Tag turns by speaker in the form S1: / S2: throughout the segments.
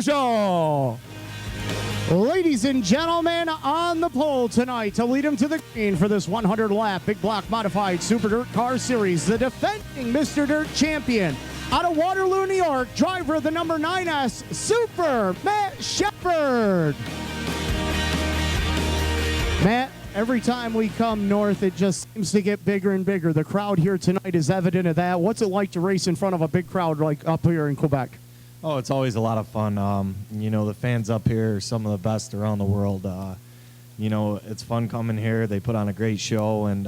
S1: Show. Ladies and gentlemen, on the pole tonight to lead him to the green for this 100-lap Big Block Modified Super Dirt Car Series, the defending Mr. Dirt champion, out of Waterloo, New York, driver of the number 9S Super, Matt Shepard. Matt, every time we come north, it just seems to get bigger and bigger. The crowd here tonight is evident of that. What's it like to race in front of a big crowd like up here in Quebec?
S2: Oh, it's always a lot of fun. You know, the fans up here are some of the best around the world. You know, it's fun coming here. They put on a great show, and,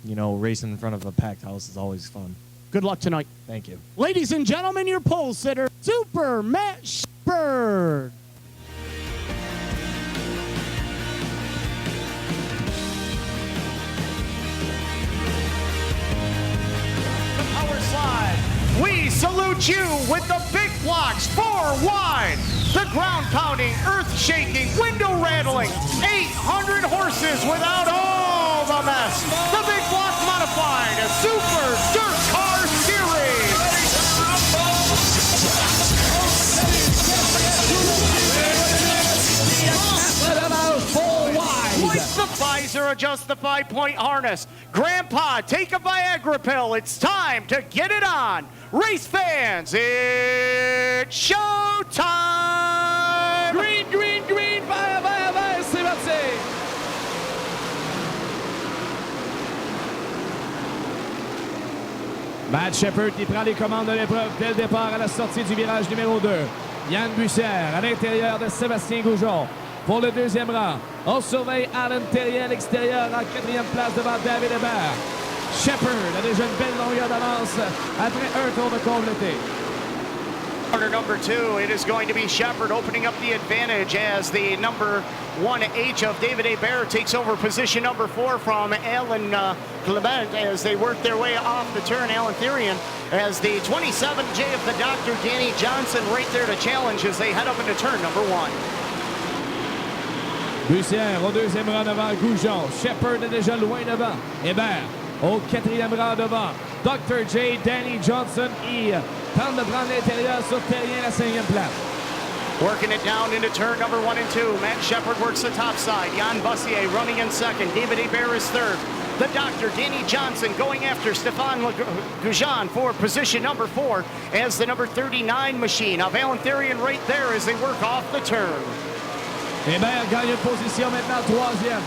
S2: you know, racing in front of a packed house is always fun.
S1: Good luck tonight.
S2: Thank you.
S1: Ladies and gentlemen, your pole sitter, Super Matt Shepard. The power slide. We salute you with the big blocks, 4 wide. The ground pounding, earth shaking, window rattling, 800 horses without all the mess. The big block modified, a Super Dirt Car Series. Hoist the visor, adjust the 5-point harness. Grandpa, take a Viagra pill. It's time to get it on. Race fans, it's showtime!
S3: Green, green, green, vert, vert, vert, c'est parti! Matt Shepard qui prend les commandes de l'épreuve dès le départ à la sortie du virage numéro 2. Yann Bussière à l'intérieur de Sébastien Goujon. Pour le deuxième rang, on surveille Alan Terrien à l'extérieur en 4e place devant David Hébert. Shepard a déjà une belle longueur d'avance après un tour de complété.
S1: Quarter number 2, it is going to be Shepard opening up the advantage as the number 1H of David Hébert takes over position number 4 from Alan Clement as they work their way off the turn. Alan Therian as the 27J of the Dr. Danny Johnson right there to challenge as they head up into turn number 1.
S3: Bussière au deuxième rang devant Goujon. Shepard est déjà loin devant. Hébert au 4e rang devant. Dr. J. Danny Johnson qui tente de prendre l'intérieur sur Terrien à la 5e place.
S1: Working it down into turn number 1 and 2. Matt Shepard works the top side. Yann Bussier running in second. David Hébert is third. The Dr. Danny Johnson going after Stéphane Goujon for position number 4 as the number 39 machine of Alan Therian right there as they work off the turn.
S3: Hébert gagne une position maintenant 3e.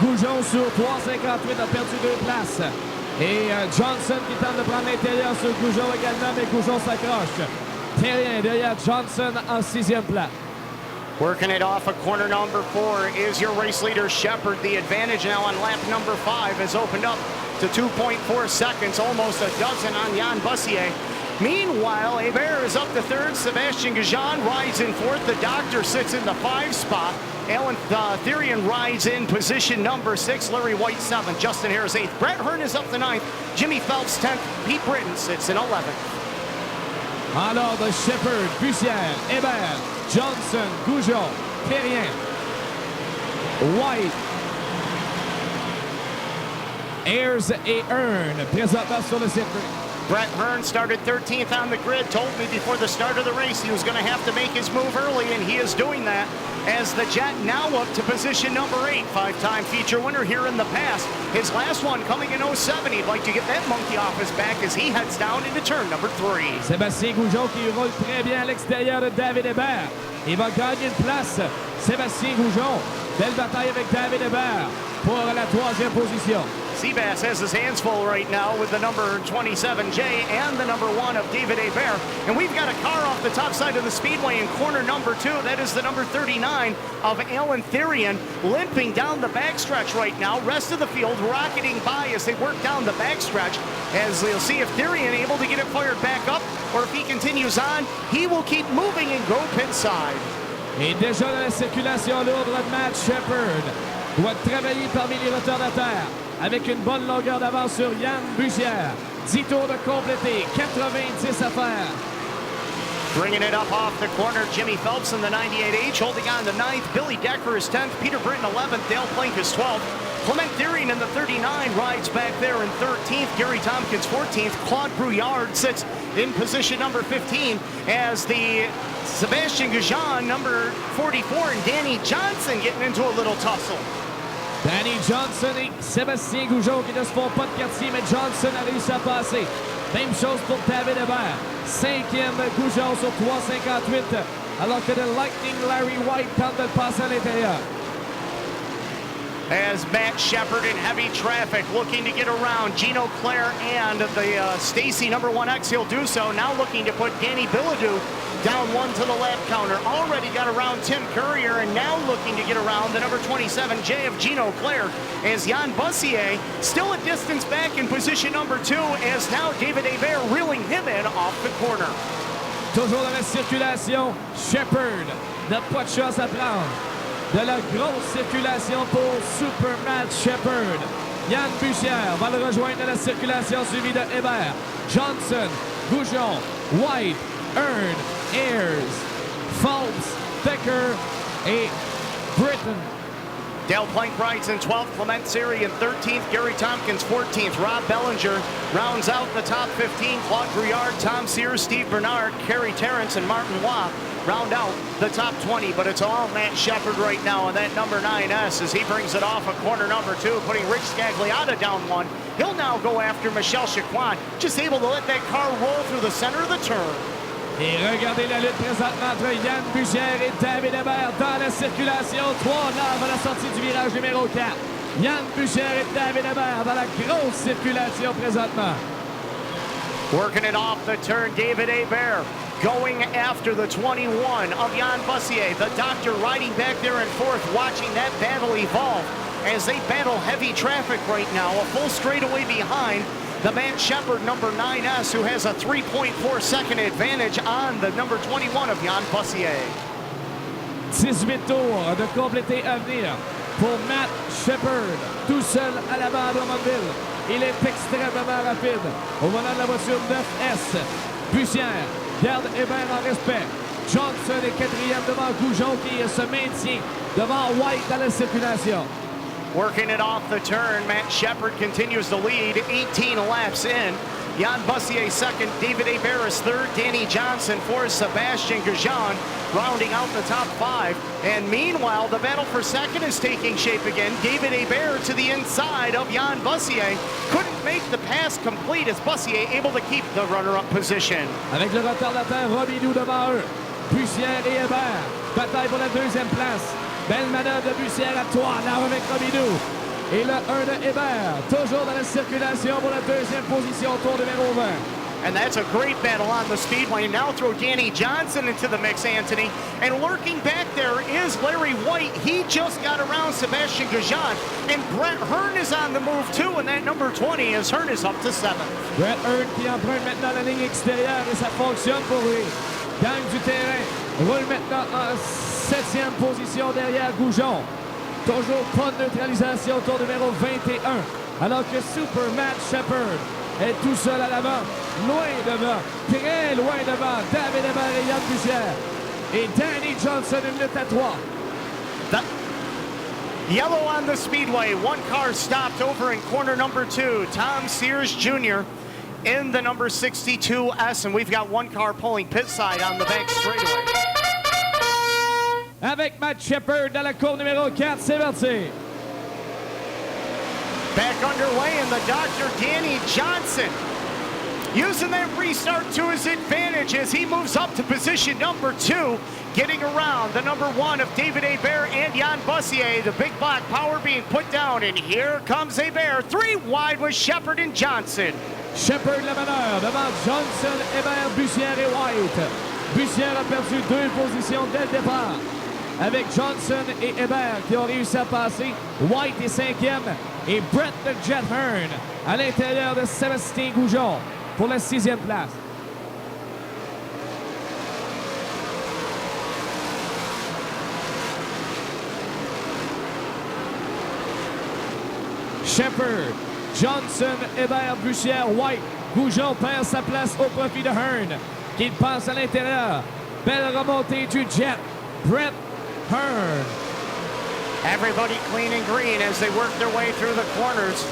S3: Goujon sur 3,58 a perdu 2 places. Et Johnson qui tente de prendre l'intérieur sur Goujon également, mais Goujon s'accroche. Terrien derrière Johnson en 6e place.
S1: Working it off of corner number 4 is your race leader, Shepard. The advantage now on lap number 5 has opened up to 2.4 seconds, almost a dozen on Yann Bussier. Meanwhile, Hébert is up to 3rd. Sébastien Goujon rides in 4th. The Doctor sits in the 5 spot. Alan Therian rides in position number 6. Larry White 7th. Justin Harris 8th. Brett Hearn is up to 9th. Jimmy Phelps 10th. Pete Britton sits in 11th.
S3: En ordre, Shepard, Bussière, Hébert, Johnson, Goujon, Terrien, White, Ayers et Hearn présentement sur le circuit.
S1: Brett Hearn started 13th on the grid, told me before the start of the race he was going to have to make his move early, and he is doing that as the Jet now up to position number 8. 5-time feature winner here in the past. His last one coming in 07. He'd like to get that monkey off his back as he heads down into turn number 3.
S3: Sébastien Goujon qui roule très bien à l'extérieur de David Hébert. Il va gagner une place. Sébastien Goujon. Belle bataille avec David Hébert pour la 3e position.
S1: Seabass has his hands full right now with the number 27J and the number 1 of David Hébert. And we've got a car off the top side of the speedway in corner number 2. That is the number 39 of Alan Therian, limping down the backstretch right now. Rest of the field rocketing by as they work down the backstretch. As you'll see if Therian able to get it fired back up, or if he continues on, he will keep moving and go pit side.
S3: Et déjà dans la circulation lourde, Matt Shepard doit travailler parmi les retardataires avec une bonne longueur d'avance sur Yann Bussière. 10 tours de complété, 90 à faire.
S1: Bringing it up off the corner, Jimmy Phelps in the 98H, holding on to 9th. Billy Decker is 10th. Peter Britton 11th. Dale Plank is 12th. Clement Therian in the 39 rides back there in 13th. Gary Tompkins 14th. Claude Brouillard sits in position number 15 as the Sebastian Goujon, number 44, and Danny Johnson getting into a little tussle.
S3: Danny Johnson et Sébastien Goujon qui ne se font pas de quartier, mais Johnson a réussi à passer. Même chose pour David Hébert. 5e Goujon sur 3,58. Alors que le Lightning Larry White tente de le passer à l'intérieur.
S1: As Matt Shepard in heavy traffic looking to get around Gino Claire and the Stacy number 1X, he'll do so. Now looking to put Danny Bilodeau down one to the lap counter. Already got around Tim Courier and now looking to get around the number 27J of Gino Claire as Jan Bussier still a distance back in position number 2 as now David Hebert reeling him in off the corner.
S3: Toujours dans la circulation, Shepard n'a pas de chance à prendre. De la grosse circulation pour Super Matt Shepard. Yann Bussière va le rejoindre dans la circulation suivi de Hébert, Johnson, Goujon, White, Earn, Ayers, Phelps, Becker et Britton.
S1: Dale Plank-Brights in 12th, Clement Siri in 13th, Gary Tompkins 14th, Rob Bellinger rounds out the top 15, Claude Briard, Tom Sears, Steve Bernard, Kerry Terrence, and Martin Waugh round out the top 20, but it's all Matt Shepard right now on that number 9S as he brings it off of corner number 2, putting Rich Scagliotta down one. He'll now go after Michel Chicoine, just able to let that car roll through the center of the turn.
S3: Et regardez la lutte présentement entre Yann Bussière et David Hébert dans la circulation. 3 laves à la sortie du virage numéro 4. Yann Bussière et David Hébert dans la grosse circulation présentement.
S1: Working it off the turn, David Hebert going after the 21 of Jan Bussier. The doctor riding back there in 4th, watching that battle evolve as they battle heavy traffic right now. A full straightaway behind the Matt Shepard number 9S, who has a 3.4 second advantage on the number 21 of Jan Bussier.
S3: 18 tours de compléter à venir pour Matt Shepard, tout seul à l'avant à Drummondville. Il est extrêmement rapide au volant de la voiture 9S. Bussière garde Hébert en respect. Johnson est 4e devant Goujon qui se maintient devant White dans la circulation.
S1: Working it off the turn, Matt Shepard continues to lead, 18 laps in. Jan Bussier 2nd, David Hebert is 3rd, Danny Johnson 4th, Sebastian Goujon rounding out the top 5. And meanwhile, the battle for 2nd is taking shape again. David Hebert to the inside of Jan Bussier. Couldn't make the pass complete as Bussier able to keep the runner-up position.
S3: Avec le retardateur Robidoux devant eux, Bussière et Hébert, bataille pour la 2e place. Belle manœuvre de Bussière à 3, là avec Robidoux. Et le 1 de Hébert, toujours dans la circulation pour la 2e position, tour numéro 20.
S1: And that's a great battle on the speedway. Now throw Danny Johnson into the mix, Anthony. And lurking back there is Larry White. He just got around Sebastian Goujon. And Brett Hearn is on the move too, and that number 20 as Hearn is up to 7th.
S3: Brett Hearn qui emprunte maintenant la ligne extérieure et ça fonctionne pour lui. Gagne du terrain, roule maintenant en 7e position derrière Goujon. Toujours pas de neutralisation au tour numéro 21. Alors que Super Matt Shepard est tout seul à l'avant, loin devant, très loin devant David Hébert et Yann Bussière. Et Danny Johnson, 1 minute à 3.
S1: Yellow on the speedway. One car stopped over in corner number 2. Tom Sears Jr. in the number 62S. And we've got one car pulling pit side on the back straightaway.
S3: Avec Matt Shepard dans la courbe numéro 4, c'est parti.
S1: Back underway, and the doctor, Danny Johnson, using that restart to his advantage as he moves up to position number 2, getting around the number 1 of David Hebert and Jan Bussier. The big block power being put down, and here comes Hebert. 3 wide with Shepard and Johnson.
S3: Shepard la meneur devant Johnson, Hébert, Bussière et White. Bussière a perdu 2 positions dès le départ, avec Johnson et Hébert qui ont réussi à passer. White est 5e et Brett the Jet Hearn à l'intérieur de Sébastien Goujon pour la 6e place. Shepard, Johnson, Hébert, Bussière, White. Goujon perd sa place au profit de Hearn qui passe à l'intérieur. Belle remontée du Jet. Brett Hearn.
S1: Everybody clean and green as they work their way through the corners.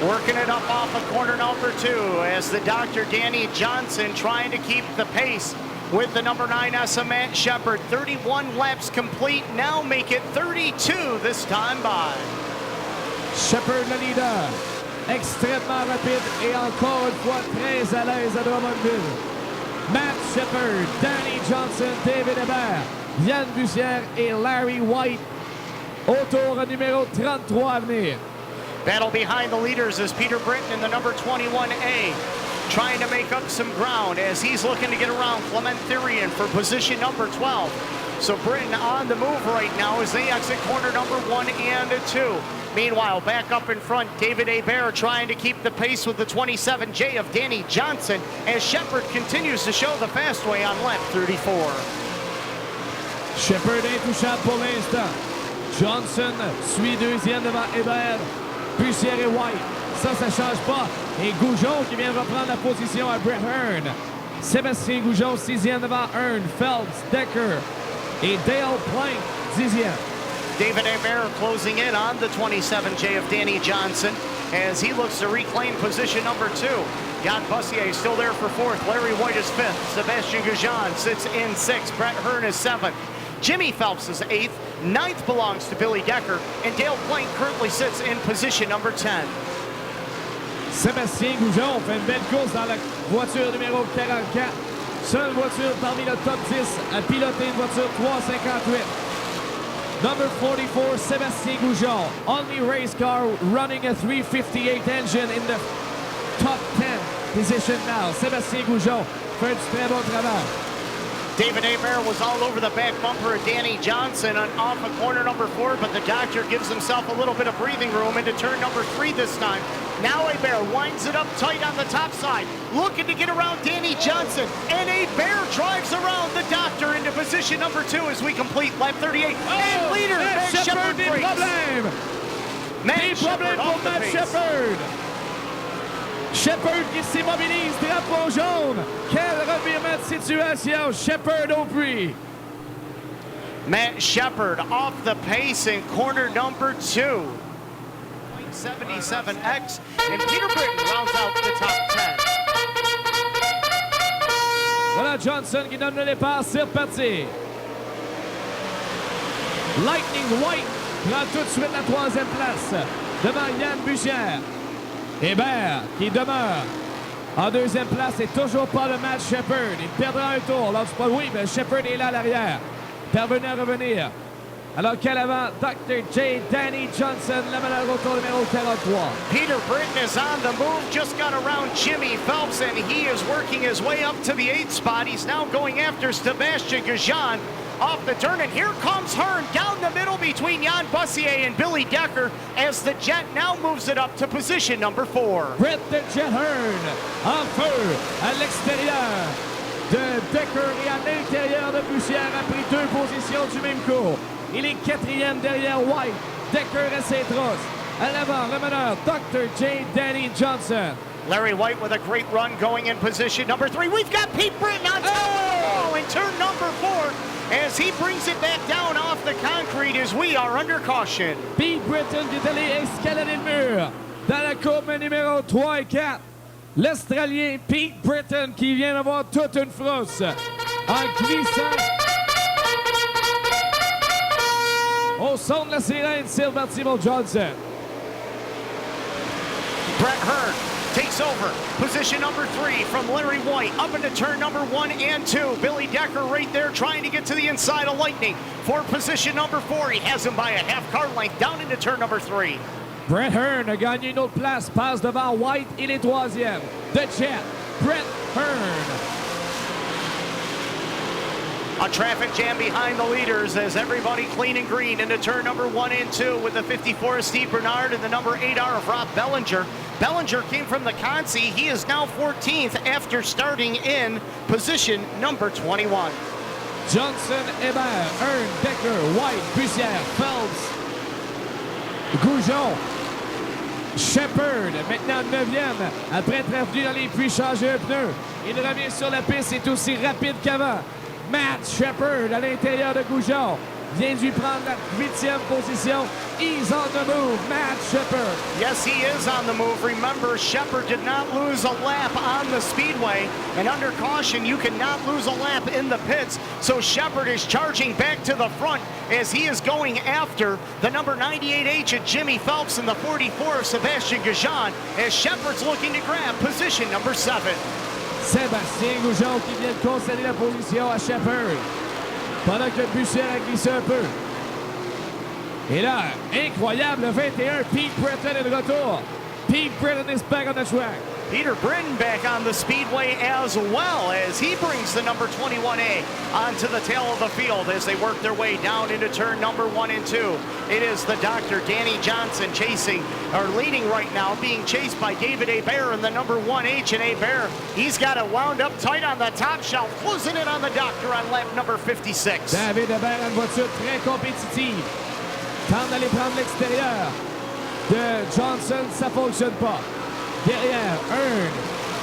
S1: Working it up off of corner number 2 as the doctor Danny Johnson trying to keep the pace with the number 9 ESSA Matt Shepard. 31 laps complete, now make it 32 this time by.
S3: Shepard le leader, extrêmement rapide et encore une fois très à l'aise à Drummondville. Matt Shepard, Danny Johnson, David Hébert, Yann Bussière et Larry White au tour numéro 33 à venir.
S1: Battle behind the leaders is Peter Britton in the number 21A, trying to make up some ground as he's looking to get around Clement Therian for position number 12. So Britton on the move right now as they exit corner number 1 and 2. Meanwhile, back up in front, David Hébert trying to keep the pace with the 27J of Danny Johnson as Shepard continues to show the fast way on lap 34.
S3: Shepard intouchable pour l'instant. Johnson suit deuxième devant Hébert, Bussière et White. Ça change pas. Et Goujon qui vient reprendre la position à Brett Hearn. Sébastien Goujon, 6e devant Hearn, Phelps, Decker et Dale Plank, 10e.
S1: David Hébert closing in on the 27J of Danny Johnson as he looks to reclaim position number 2. Jan Bussier still there for 4th. Larry White is 5th. Sebastien Goujon sits in 6th. Brett Hearn is 7th. Jimmy Phelps is 8th. 9th belongs to Billy Decker. And Dale Plank currently sits in position number 10.
S3: Sébastien Goujon fait une belle course dans la voiture numéro 44. Seule voiture parmi le top 10 à piloter une voiture 358. Number 44, Sébastien Goujon. Only race car running a 358 engine in the top 10 position now. Sébastien Goujon fait du très bon travail.
S1: David Hébert was all over the back bumper of Danny Johnson on off of corner number 4, but the doctor gives himself a little bit of breathing room into turn number 3 this time. Now Hébert winds it up tight on the top side, looking to get around Danny Johnson, and Hébert drives around the doctor into position number 2 as we complete lap 38. And leader, Matt Shepard breaks. Matt Shepard
S3: pour Matt Shepard. Shepard qui s'immobilise, drapeau jaune. Quel revirement de situation. Shepard au prix.
S1: Matt Shepard off the pace in corner number 2. 77X, and Peter Britton rounds out the top 10.
S3: Voilà Johnson qui donne le départ, c'est reparti. Lightning White prend tout de suite la 3e place devant Yann Bussière. Hébert qui demeure en 2e place et toujours pas le Matt Shepard. Il perdra un tour. Lors du pas, oui, mais Shepard est là à l'arrière. Parvenu à revenir. Alors qu'à l'avant, Dr. J. Danny Johnson, le meneur au tour numéro 43.
S1: Peter Britton is on the move, just got around Jimmy Phelps, and he is working his way up to the 8th spot. He's now going after Sebastien Goujon off the turn, and here comes Hearn down the middle between Jan Bussier and Billy Decker as the Jet now moves it up to position number 4.
S3: Brett the Jet Hearn en feu à l'extérieur de Decker et à l'intérieur de Bussière a pris 2 positions du même coup. Il est 4e derrière White. Decker et ses trousses. À l'avant, le meneur, Dr. J. Danny Johnson.
S1: Larry White with a great run going in position number 3. We've got Pete Britton on top of the wall in turn number 4 as he brings it back down off the concrete as we are under caution.
S3: Pete Britton qui est allé escalader le mur dans la courbe numéro 3 et 4. L'Australien Pete Britton qui vient d'avoir toute une frousse en glissant. Au son de la sirène, c'est reparti pour Johnson.
S1: Brett Hearn takes over position number 3 from Larry White up into turn number 1 and 2. Billy Decker right there trying to get to the inside of Lightning for position number 4. He has him by a half car length down into turn number 3.
S3: Brett Hearn a gagné une autre place, passe devant White, il est 3e. The Jet, Brett Hearn.
S1: A traffic jam behind the leaders as everybody clean and green into turn number 1 and 2 with the 54 of Steve Bernard and the number 8R of Rob Bellinger. Bellinger came from the Consi. He is now 14th after starting in position number 21.
S3: Johnson, Hébert, Hearn, Decker, White, Bussière, Phelps, Goujon, Shepard, maintenant 9e. Après être revenu dans les puits, changer un pneu. Il revient sur la piste, c'est aussi rapide qu'avant. Matt Shepard à l'intérieur de Goujon. vient de lui prendre la 8e position. He's on the move, Matt Shepard.
S1: Yes, he is on the move. Remember, Shepard did not lose a lap on the speedway, and under caution, you cannot lose a lap in the pits. So Shepard is charging back to the front as he is going after the number 98H of Jimmy Phelps and the 44 of Sebastian Gaujon, as Shepard's looking to grab position number 7.
S3: Sébastien Gaujon qui vient de concéder la position à Shepard. Pendant que Bussière a glissé un peu. Et là, incroyable, le 21, Pete Breton est de retour. Pete Breton is back on the track.
S1: Peter Britton back on the speedway as well as he brings the number 21A onto the tail of the field as they work their way down into turn number 1 and 2. It is the Dr. Danny Johnson leading right now, being chased by David Hebert and the number 1H and Hebert. He's got it wound up tight on the top shelf, closing in on the Doctor on lap number 56.
S3: David Hebert a une voiture très compétitive. Tente d'aller prendre l'extérieur de Johnson, ça fonctionne pas. Derrière, Earn,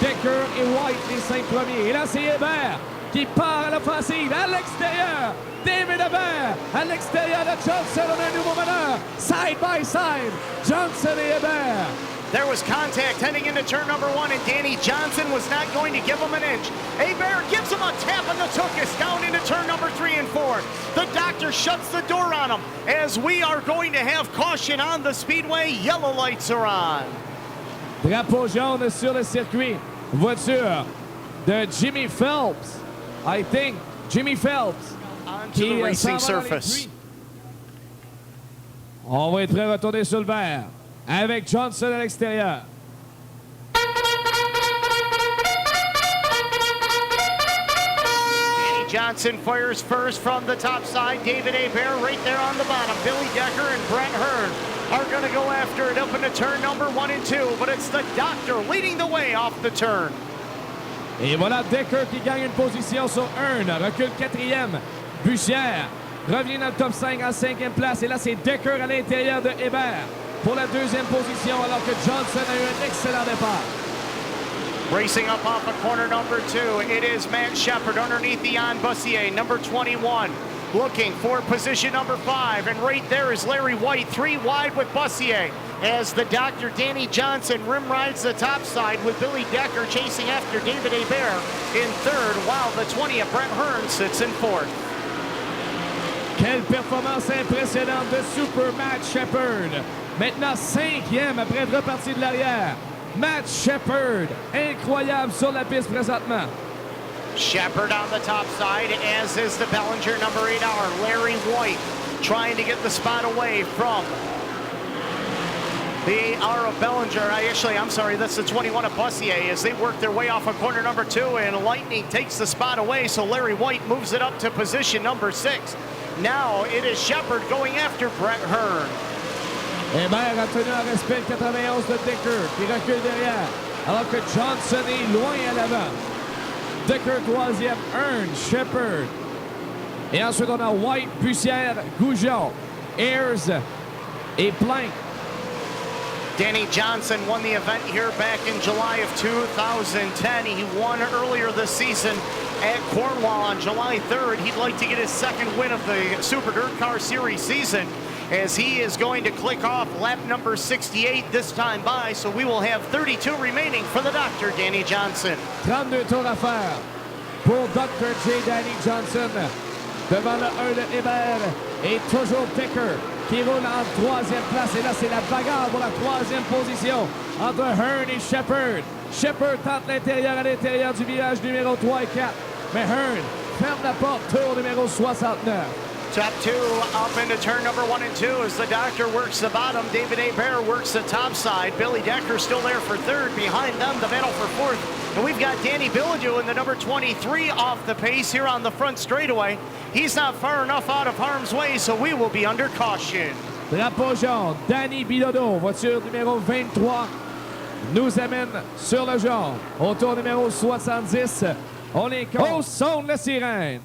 S3: Decker et White, les 5 premiers. Et là, c'est Hebert qui part à l'offensive à l'extérieur. David Hebert à l'extérieur de Johnson. On a un nouveau meneur. Side by side, Johnson et Hebert.
S1: There was contact heading into turn number 1, and Danny Johnson was not going to give him an inch. Hebert gives him a tap on the tuchus down into turn number 3 and 4. The Doctor shuts the door on him as we are going to have caution on the speedway. Yellow lights are on.
S3: Drapeau jaune sur le circuit. Voiture de Jimmy Phelps. I think Jimmy Phelps.
S1: Onto the racing surface.
S3: On va être retourné sur le vert avec Johnson à l'extérieur.
S1: Danny Johnson fires first from the top side. David Hebert right there on the bottom. Billy Decker and Brent Hearn are going to go after it up into turn number 1 and 2, but it's the Doctor leading the way off the turn.
S3: Et voilà Decker qui gagne une position sur Hearn, recule 4e. Bussière revient dans le top 5 en 5e place. Et là, c'est Decker à l'intérieur de Hebert pour la 2e position, alors que Johnson a eu un excellent départ.
S1: Racing up off of corner number 2, it is Matt Shepard underneath the Jan Bussier, number 21. Looking for position number 5, and right there is Larry White, 3 wide with Bussier, as the Dr. Danny Johnson rim rides the top side with Billy Decker chasing after David Hebert in 3rd, while the 20 of Brent Hearn sits in 4th.
S3: Quelle performance impressionnante de Super Matt Shepard. Maintenant 5e après être reparti de l'arrière. Matt Shepard, incroyable sur la piste présentement.
S1: Shepard on the top side, as is the Bellinger number 8R, Larry White, trying to get the spot away from the 8R of Bellinger. I'm sorry, that's the 21 of Bussier, as they work their way off of corner number 2, and Lightning takes the spot away, so Larry White moves it up to position number 6. Now it is Shepard going after Brent Hearn.
S3: Hebert a tenu en respect le 91 de Decker, qui recule derrière, alors que Johnson est loin à l'avant. Decker 3e, Hearn, Shepard. Et ensuite, on a White, Bussière, Gaujon, Ayers et Plank.
S1: Danny Johnson won the event here back in July of 2010. He won earlier this season at Cornwall on July 3rd. He'd like to get his 2nd win of the Super Dirt Car Series season, as he is going to click off lap number 68 this time by, so we will have 32 remaining for the Dr. Danny Johnson.
S3: 32 tours à faire pour Dr. J. Danny Johnson. Devant le 1 de Hebert et toujours Decker qui roule en 3e place. Et là, c'est la bagarre pour la 3e position entre Hearn et Shepard. Shepard tente l'intérieur à l'intérieur du virage numéro 3 et 4. Mais Hearn ferme la porte, tour numéro 69.
S1: Top 2 up into turn number 1 and 2 as the Doctor works the bottom. David Hebert works the top side. Billy Decker still there for 3rd. Behind them, the battle for 4th. And we've got Danny Bilodeau in the number 23 off the pace here on the front straightaway. He's not far enough out of harm's way, so we will be under caution.
S3: Drapeau jaune, Danny Bilodeau, voiture numéro 23, nous amène sur le jaune. Au tour numéro 70, on est au son de la sirène.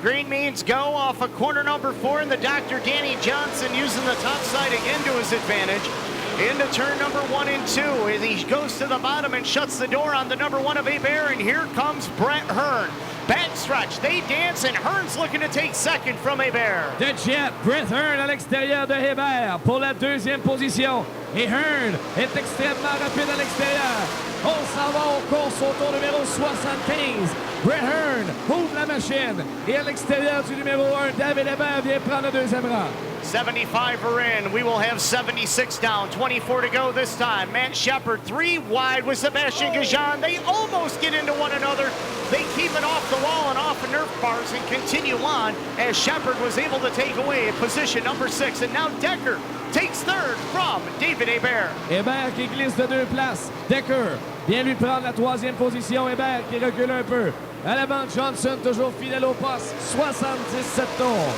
S1: Green means go off of corner number 4, and the Dr. Danny Johnson using the top side again to his advantage. into turn number 1 and 2, and he goes to the bottom and shuts the door on the number 1 of Hebert, and here comes Brett Hearn. Backstretch, they dance, and Hearn's looking to take second from Hebert.
S3: De Jet, Brett Hearn à l'extérieur de Hebert pour la deuxième position. Et Hearn est extrêmement rapide à l'extérieur. On s'en va aux courses au tour numéro 75. Brett Hearn ouvre la machine. Et à l'extérieur du numéro 1, David Hebert vient prendre le deuxième rang.
S1: 75 are in. We will have 76 down. 24 to go this time. Matt Shepard 3 wide with Sebastian Gaujon. They almost get into one another. They keep it off the wall and off the Nerf bars and continue on as Shepard was able to take away position number 6. And now Decker takes third from David Hebert.
S3: Hebert qui glisse de 2 places. Decker vient lui prendre la 3e position. Hebert qui recule un peu. À l'avant, Johnson toujours fidèle au poste. 77 tours.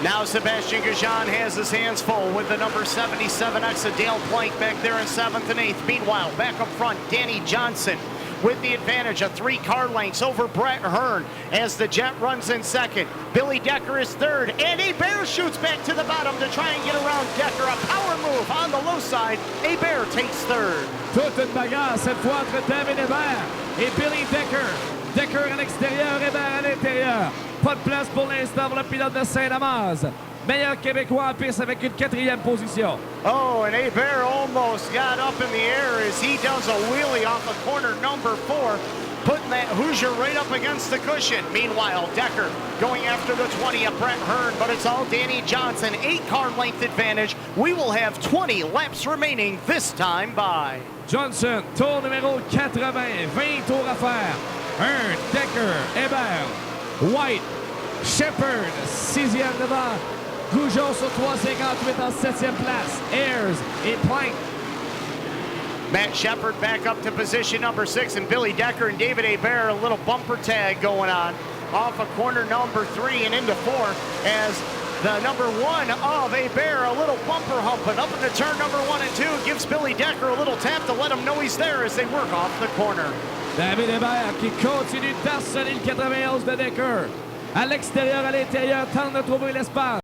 S1: Now Sebastian Gaujon has his hands full with the number 77 exit Dale Plank back there in 7th and 8th. Meanwhile, back up front, Danny Johnson with the advantage of 3 car lengths over Brett Hearn as the Jet runs in second. Billy Decker is third, and Hebert shoots back to the bottom to try and get around Decker. A power move on the low side. Hebert takes third.
S3: Toute une bagarre cette fois entre David Hebert et Billy Decker. Decker à l'extérieur, Hebert à l'intérieur. Pas de place pour l'instant pour le pilote de Saint-Damas. Meilleur Québécois en piste avec une 4e position.
S1: Oh, and Hebert almost got up in the air as he does a wheelie off of corner number 4, putting that Hoosier right up against the cushion. Meanwhile, Decker going after the 20 of Brett Hearn, but it's all Danny Johnson. 8-car length advantage. We will have 20 laps remaining this time by.
S3: Johnson, tour numéro 80, 20 tours à faire. Hearn, Decker, Hebert, White, Shepard, 6e devant. Goujon sur 3,58 en 7e place. Ayers et Plank.
S1: Matt Shepard back up to position number 6, and Billy Decker and David Hebert, a little bumper tag going on off of corner number 3 and into 4 as the number 1 of Hebert, a little bumper humping up into turn number 1 and 2, gives Billy Decker a little tap to let him know he's there as they work off the corner.
S3: David Hebert qui continue d'harceler le 91 de Decker. À l'extérieur, à l'intérieur, tente de trouver l'espace.